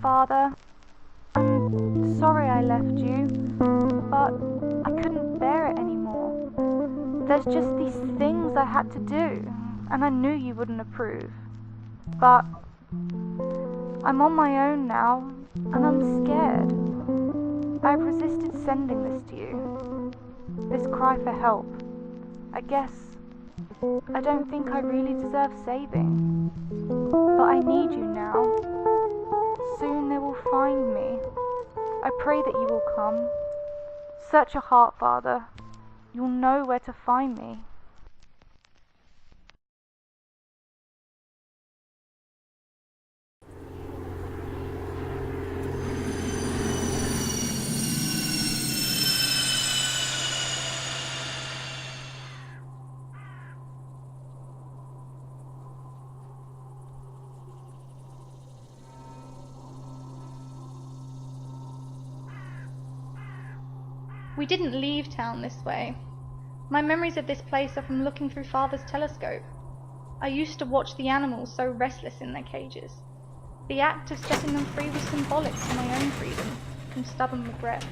Father. I'm sorry I left you, but I couldn't bear it anymore. There's just these things I had to do, and I knew you wouldn't approve. But I'm on my own now, and I'm scared. I've resisted sending this to you. This cry for help. I guess I don't think I really deserve saving. But I need you now. Soon they will find me. I pray that you will come. Search your heart, Father. You'll know where to find me. We didn't leave town this way. My memories of this place are from looking through Father's telescope. I used to watch the animals so restless in their cages. The act of setting them free was symbolic to my own freedom from stubborn regrets.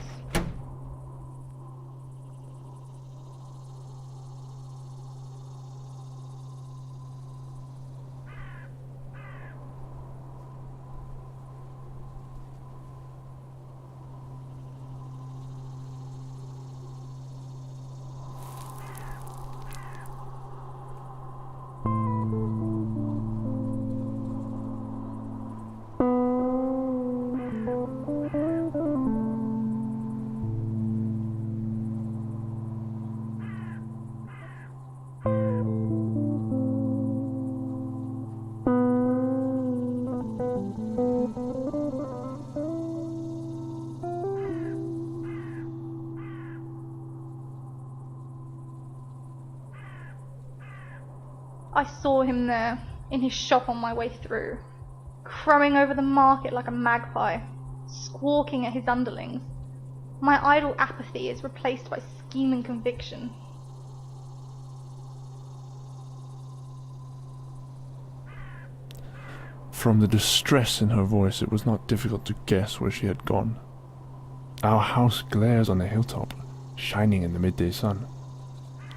I saw him there, in his shop on my way through, crowing over the market like a magpie, squawking at his underlings. My idle apathy is replaced by scheming conviction. From the distress in her voice, it was not difficult to guess where she had gone. Our house glares on the hilltop, shining in the midday sun.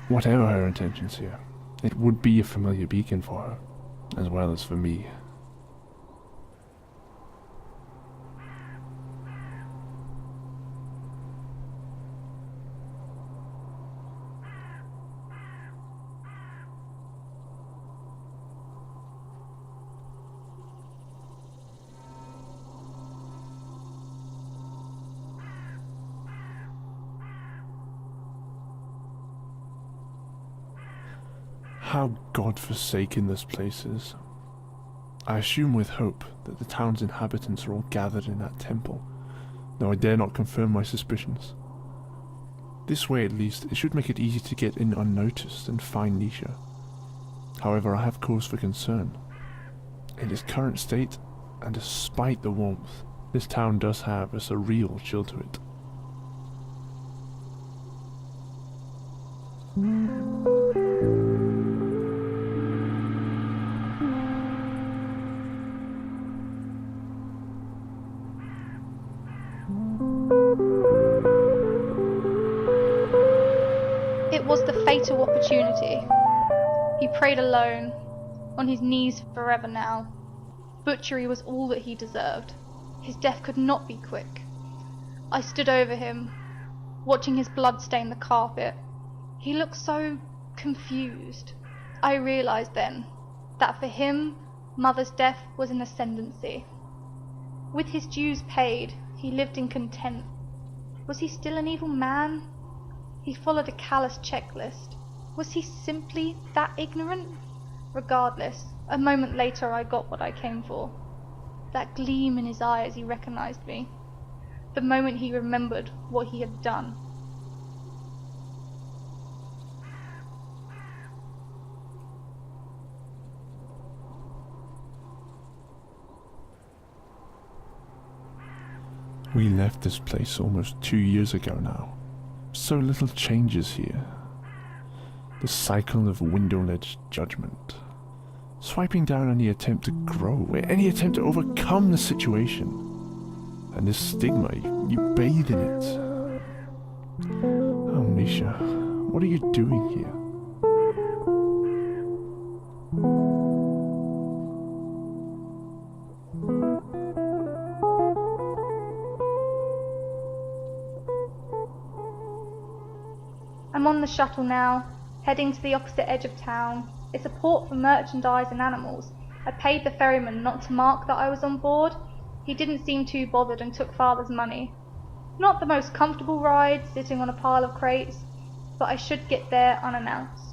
Whatever her intentions here, it would be a familiar beacon for her, as well as for me. How God-forsaken this place is. I assume with hope that the town's inhabitants are all gathered in that temple, though I dare not confirm my suspicions. This way at least, it should make it easy to get in unnoticed and find Nisha. However, I have cause for concern. In its current state, and despite the warmth, this town does have a surreal chill to it. It was the fatal opportunity. He prayed alone, on his knees forever now. Butchery was all that he deserved. His death could not be quick. I stood over him, watching his blood stain the carpet. He looked so confused. I realized then that for him, Mother's death was an ascendancy. With his dues paid, he lived in content. Was he still an evil man? He followed a callous checklist. Was he simply that ignorant? Regardless, a moment later I got what I came for. That gleam in his eye as he recognized me. The moment he remembered what he had done. We left this place almost 2 years ago now. So little changes here. The cycle of window-ledge judgment. Swiping down any attempt to grow, any attempt to overcome the situation. And this stigma, you bathe in it. Oh, Nisha, what are you doing here? I'm on the shuttle now, heading to the opposite edge of town. It's a port for merchandise and animals. I paid the ferryman not to mark that I was on board. He didn't seem too bothered and took Father's money. Not the most comfortable ride, sitting on a pile of crates, but I should get there unannounced.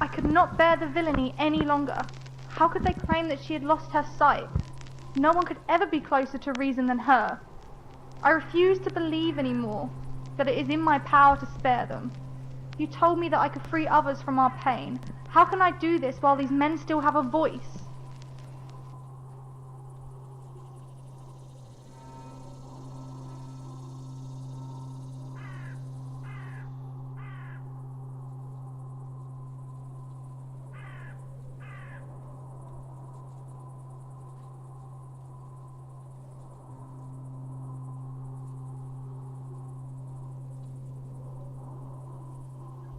I could not bear the villainy any longer. How could they claim that she had lost her sight? No one could ever be closer to reason than her. I refuse to believe anymore that it is in my power to spare them. You told me that I could free others from our pain. How can I do this while these men still have a voice?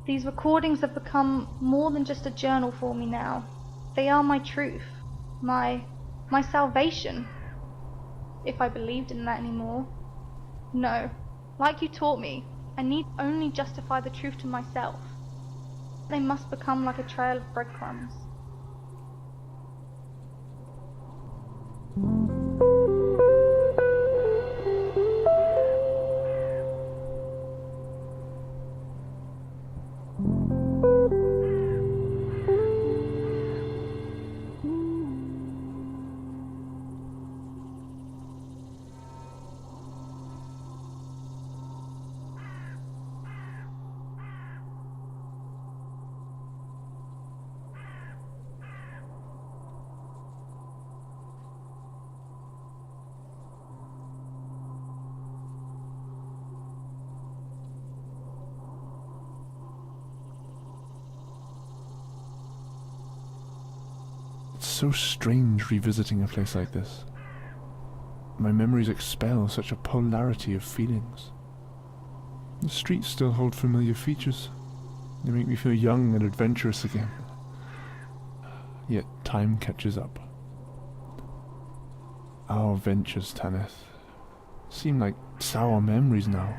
These recordings have become more than just a journal for me now. They are my truth, my salvation. If I believed in that anymore. No, like you taught me, I need only justify the truth to myself. They must become like a trail of breadcrumbs. It's so strange revisiting a place like this. My memories expel such a polarity of feelings. The streets still hold familiar features. They make me feel young and adventurous again. Yet time catches up. Our ventures, Tanith, seem like sour memories now.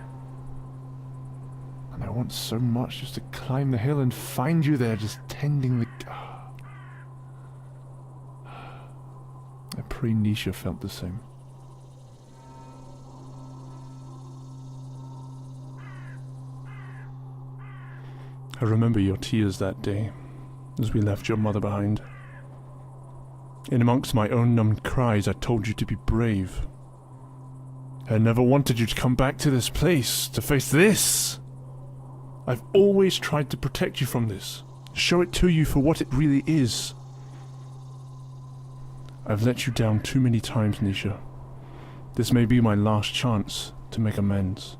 And I want so much just to climb the hill and find you there, just tending the... I pray Nisha felt the same. I remember your tears that day, as we left your mother behind. In amongst my own numbed cries, I told you to be brave. I never wanted you to come back to this place, to face this. I've always tried to protect you from this, show it to you for what it really is. I've let you down too many times, Nisha. This may be my last chance to make amends.